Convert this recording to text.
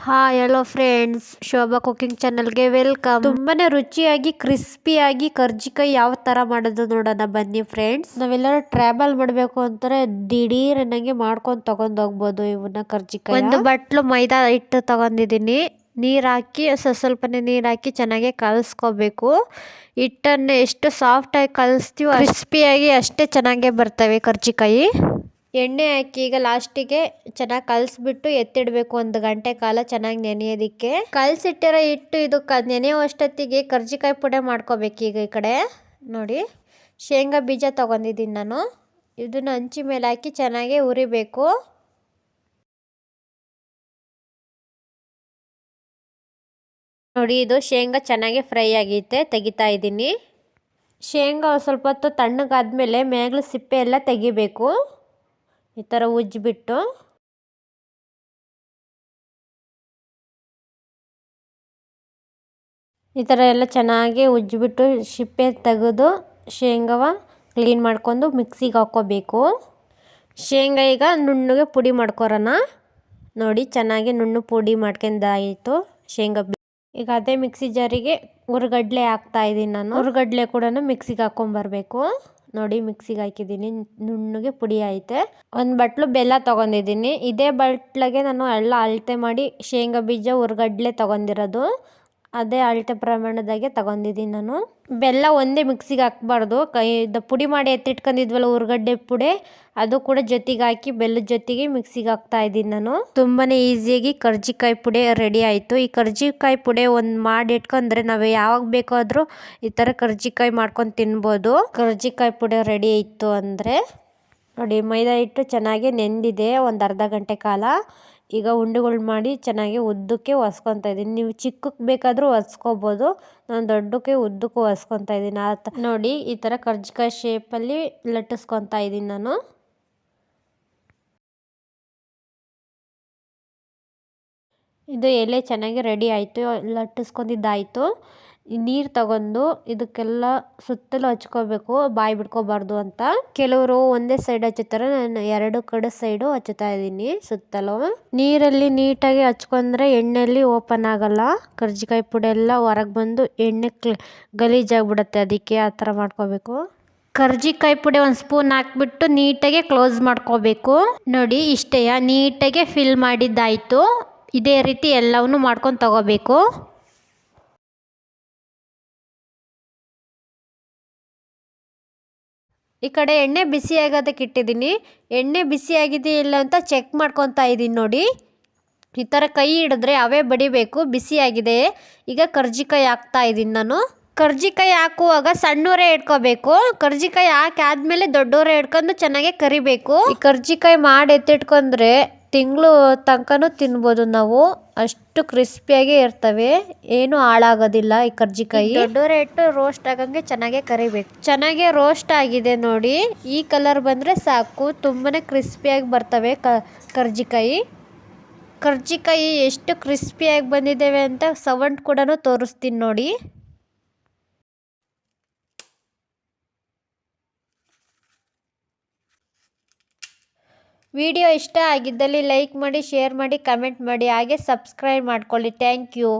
Hi hello friends, Shobha cooking ಚಾನಲ್ಗೆ welcome. ತುಂಬಾನೇ ರುಚಿಯಾಗಿ ಕ್ರಿಸ್ಪಿಯಾಗಿ ಕರ್ಜಿಕಾಯಿ ಯಾವ ತರ ಮಾಡೋದು ನೋಡೋಣ ಬನ್ನಿ ಫ್ರೆಂಡ್ಸ್. ನಾವೆಲ್ಲರೂ ಟ್ರಾವೆಲ್ ಮಾಡಬೇಕು ಅಂತಾರೆ ದಿಢೀರ್ ಅನ್ನಂಗೆ ಮಾಡ್ಕೊಂಡು ತಗೊಂಡ್ ಹೋಗ್ಬೋದು ಇವನ್ನ ಕರ್ಜಿಕಾಯಿ. ಒಂದು ಬಟ್ಲು ಮೈದಾ ಹಿಟ್ಟು ತಗೊಂಡಿದ್ದೀನಿ. ನೀರು ಹಾಕಿ ಸ್ವಲ್ಪನೇ ನೀರು ಹಾಕಿ ಚೆನ್ನಾಗಿ ಕಲಿಸ್ಕೋಬೇಕು. ಹಿಟ್ಟನ್ನು ಎಷ್ಟು ಸಾಫ್ಟಾಗಿ ಕಲಿಸ್ತೀವೋ ಕ್ರಿಸ್ಪಿಯಾಗಿ ಅಷ್ಟೇ ಚೆನ್ನಾಗೇ ಬರ್ತವೆ ಕರ್ಜಿಕಾಯಿ. ಎಣ್ಣೆ ಹಾಕಿ ಈಗ ಲಾಸ್ಟಿಗೆ ಚೆನ್ನಾಗಿ ಕಲಿಸ್ಬಿಟ್ಟು ಎತ್ತಿಡಬೇಕು. 1 ಗಂಟೆ ಕಾಲ ಚೆನ್ನಾಗಿ ನೆನೆಯೋದಕ್ಕೆ. ಕಲಸಿಟ್ಟಿರೋ ಹಿಟ್ಟು ಇದು ನೆನೆಯೋ ಅಷ್ಟೊತ್ತಿಗೆ ಕರ್ಜಿಕಾಯಿ ಪುಡಿ ಮಾಡ್ಕೋಬೇಕು. ಈಗ ಈ ಕಡೆ ನೋಡಿ ಶೇಂಗಾ ಬೀಜ ತೊಗೊಂಡಿದ್ದೀನಿ ನಾನು. ಇದನ್ನು ಹಂಚಿ ಮೇಲೆ ಹಾಕಿ ಚೆನ್ನಾಗಿ ಹುರಿಬೇಕು. ನೋಡಿ ಇದು ಶೇಂಗಾ ಚೆನ್ನಾಗಿ ಫ್ರೈ ಆಗೈತೆ, ತೆಗಿತಾ ಇದ್ದೀನಿ. ಶೇಂಗಾ ಸ್ವಲ್ಪ ಹೊತ್ತು ತಣ್ಣಗಾದ್ಮೇಲೆ ಮೇಗ್ಲು ಸಿಪ್ಪೆ ಎಲ್ಲ ತೆಗಿಬೇಕು. ಈ ಥರ ಉಜ್ಜಿಬಿಟ್ಟು ಈ ಥರ ಎಲ್ಲ ಚೆನ್ನಾಗಿ ಉಜ್ಜಿಬಿಟ್ಟು ಸಿಪ್ಪೆ ತೆಗೆದು ಶೇಂಗಾವ ಕ್ಲೀನ್ ಮಾಡ್ಕೊಂಡು ಮಿಕ್ಸಿಗೆ ಹಾಕ್ಕೋಬೇಕು. ಶೇಂಗಾ ಈಗ ನುಣ್ಣಗೆ ಪುಡಿ ಮಾಡ್ಕೊರೋಣ. ನೋಡಿ ಚೆನ್ನಾಗಿ ನುಣ್ಣು ಪುಡಿ ಮಾಡ್ಕೊಂಡಾಯಿತು ಶೇಂಗಾ. ಈಗ ಅದೇ ಮಿಕ್ಸಿ ಜಾರಿಗೆ ಹುರ್ಗಡ್ಲೆ ಹಾಕ್ತಾ ಇದ್ದೀನಿ ನಾನು. ಹುರ್ಗಡ್ಲೆ ಕೂಡ ಮಿಕ್ಸಿಗೆ ಹಾಕ್ಕೊಂಬರ್ಬೇಕು. ನೋಡಿ ಮಿಕ್ಸಿಗೆ ಹಾಕಿದ್ದೀನಿ, ನುಣ್ಣಗೆ ಪುಡಿ ಐತೆ. 1 ಬಟ್ಲು ಬೆಲ್ಲ ತೊಗೊಂಡಿದ್ದೀನಿ. ಇದೇ ಬಟ್ಲಾಗೆ ನಾನು ಎಲ್ಲ ಅಳತೆ ಮಾಡಿ ಶೇಂಗಾ ಬೀಜ ಹುರ್ಗಡ್ಲೆ ತೊಗೊಂಡಿರೋದು. ಅದೇ ಅಳತೆ ಪ್ರಮಾಣದಾಗೆ ತೊಗೊಂಡಿದ್ದೀನಿ ನಾನು. ಬೆಲ್ಲ ಒಂದೇ ಮಿಕ್ಸಿಗೆ ಹಾಕ್ಬಾರ್ದು. ಪುಡಿ ಮಾಡಿ ಎತ್ತಿಟ್ಕೊಂಡಿದ್ವಲ್ಲ ಹುರ್ಗಡ್ಡೆ ಪುಡಿ, ಅದು ಕೂಡ ಜೊತೆಗೆ ಹಾಕಿ ಬೆಲ್ಲದ ಜೊತೆಗೆ ಮಿಕ್ಸಿಗೆ ಹಾಕ್ತಾ ಇದ್ದೀನಿ ನಾನು. ತುಂಬಾನೇ ಈಸಿಯಾಗಿ ಕರ್ಜಿಕಾಯಿ ಪುಡಿ ರೆಡಿ ಆಯಿತು. ಈ ಕರ್ಜಿಕಾಯಿ ಪುಡಿ ಮಾಡಿ ಇಟ್ಕೊಂಡ್ರೆ ನಾವು ಯಾವಾಗ ಬೇಕಾದರೂ ಈ ಥರ ಕರ್ಜಿಕಾಯಿ ಮಾಡ್ಕೊಂಡು ತಿನ್ಬೋದು. ಕರ್ಜಿಕಾಯಿ ಪುಡಿ ರೆಡಿ ಇತ್ತು ಅಂದರೆ ನೋಡಿ ಮೈದಾ ಹಿಟ್ಟು ಚೆನ್ನಾಗಿ ನೆಂದಿದೆ 1 ಅರ್ಧ ಗಂಟೆ ಕಾಲ. ಈಗ ಉಂಡೆಗಳು ಮಾಡಿ ಚೆನ್ನಾಗಿ ಉದ್ದಕ್ಕೆ ಒಸ್ಕೊತಾ ಇದ್ದೀನಿ. ನೀವು ಚಿಕ್ಕಕ್ಕೆ ಬೇಕಾದರೂ ಒಸ್ಕೋಬೋದು. ನಾನು ದೊಡ್ಡಕ್ಕೆ ಉದ್ದಕ್ಕೂ ಒಸ್ಕೊತಾ ಇದ್ದೀನಿ. ನೋಡಿ ಈ ಥರ ಕರ್ಜಿಕಾಯಿ ಶೇಪಲ್ಲಿ ಲಟ್ಟಿಸ್ಕೊತಾ ಇದ್ದೀನಿ ನಾನು. ಇದು ಎಲೆ ಚೆನ್ನಾಗಿ ರೆಡಿ ಆಯಿತು, ಲಟ್ಟಿಸ್ಕೊಂಡಿದ್ದಾಯಿತು. ನೀರು ತಗೊಂಡು ಇದಕ್ಕೆಲ್ಲ ಸುತ್ತಲೂ ಹಚ್ಕೋಬೇಕು, ಬಾಯಿ ಬಿಡ್ಕೋಬಾರ್ದು ಅಂತ. ಕೆಲವರು ಒಂದೇ ಸೈಡ್ ಹಚ್ಚುತ್ತಾರೆ, ನಾನು 2 ಕಡೆ ಸೈಡು ಹಚ್ಚುತ್ತಾ ಇದ್ದೀನಿ ಸುತ್ತಲೂ. ನೀರಲ್ಲಿ ನೀಟಾಗಿ ಹಚ್ಕೊಂಡ್ರೆ ಎಣ್ಣೆಯಲ್ಲಿ ಓಪನ್ ಆಗಲ್ಲ. ಕರ್ಜಿಕಾಯಿ ಪುಡಿ ಎಲ್ಲ ಹೊರಗೆ ಬಂದು ಎಣ್ಣೆ ಗಲೀಜಾಗ್ಬಿಡುತ್ತೆ, ಅದಕ್ಕೆ ಆ ಥರ ಮಾಡ್ಕೋಬೇಕು. ಕರ್ಜಿಕಾಯಿ ಪುಡಿ 1 ಸ್ಪೂನ್ ಹಾಕ್ಬಿಟ್ಟು ನೀಟಾಗಿ ಕ್ಲೋಸ್ ಮಾಡ್ಕೋಬೇಕು. ನೋಡಿ ಇಷ್ಟೇ, ನೀಟಾಗಿ ಫಿಲ್ ಮಾಡಿದ್ದಾಯಿತು. ಇದೇ ರೀತಿ ಎಲ್ಲವನ್ನೂ ಮಾಡ್ಕೊಂಡು ತಗೋಬೇಕು. ಈ ಕಡೆ ಎಣ್ಣೆ ಬಿಸಿ ಆಗೋದಕ್ಕೆ ಇಟ್ಟಿದ್ದೀನಿ. ಎಣ್ಣೆ ಬಿಸಿ ಆಗಿದೆಯಾ ಇಲ್ಲ ಅಂತ ಚೆಕ್ ಮಾಡ್ಕೊತಾ ಇದ್ದೀನಿ. ನೋಡಿ ಈ ಥರ ಕೈ ಹಿಡಿದ್ರೆ ಅವೇ ಬಡಿಬೇಕು. ಬಿಸಿಯಾಗಿದೆ. ಈಗ ಕರ್ಜಿಕಾಯಿ ಹಾಕ್ತಾ ಇದ್ದೀನಿ ನಾನು. ಕರ್ಜಿಕಾಯಿ ಹಾಕುವಾಗ ಸಣ್ಣವರೇ ಇಟ್ಕೋಬೇಕು. ಕರ್ಜಿಕಾಯಿ ಹಾಕಿ ಆದಮೇಲೆ ದೊಡ್ಡವರೇ ಇಟ್ಕೊಂಡು ಚೆನ್ನಾಗಿ ಕರಿಬೇಕು. ಈ ಕರ್ಜಿಕಾಯಿ ಮಾಡಿ ಎತ್ತಿಟ್ಕೊಂಡ್ರೆ ತಿಂಗಳು ತನಕನೂ ತಿನ್ಬೋದು ನಾವು. ಅಷ್ಟು ಕ್ರಿಸ್ಪಿಯಾಗಿ ಇರ್ತವೆ, ಏನು ಹಾಳಾಗೋದಿಲ್ಲ ಈ ಕರ್ಜಿಕಾಯಿ. ದೊಡ್ಡವರೇ ಇಟ್ಟು ರೋಸ್ಟ್ ಆಗಂಗೆ ಚೆನ್ನಾಗಿ ಕರಿಬೇಕು. ಚೆನ್ನಾಗಿ ರೋಸ್ಟ್ ಆಗಿದೆ ನೋಡಿ. ಈ ಕಲರ್ ಬಂದರೆ ಸಾಕು, ತುಂಬಾನೇ ಕ್ರಿಸ್ಪಿಯಾಗಿ ಬರ್ತವೆ ಕರ್ಜಿಕಾಯಿ. ಕರ್ಜಿಕಾಯಿ ಎಷ್ಟು ಕ್ರಿಸ್ಪಿಯಾಗಿ ಬಂದಿದ್ದೇವೆ ಅಂತ ಸೌಂಡ್ ಕೂಡ ತೋರಿಸ್ತೀನಿ ನೋಡಿ. ವಿಡಿಯೋ ಇಷ್ಟ ಆಗಿದ್ದಲ್ಲಿ ಲೈಕ್ ಮಾಡಿ, ಶೇರ್ ಮಾಡಿ, ಕಮೆಂಟ್ ಮಾಡಿ, ಹಾಗೆ ಸಬ್ಸ್ಕ್ರೈಬ್ ಮಾಡ್ಕೊಳ್ಳಿ. Thank you.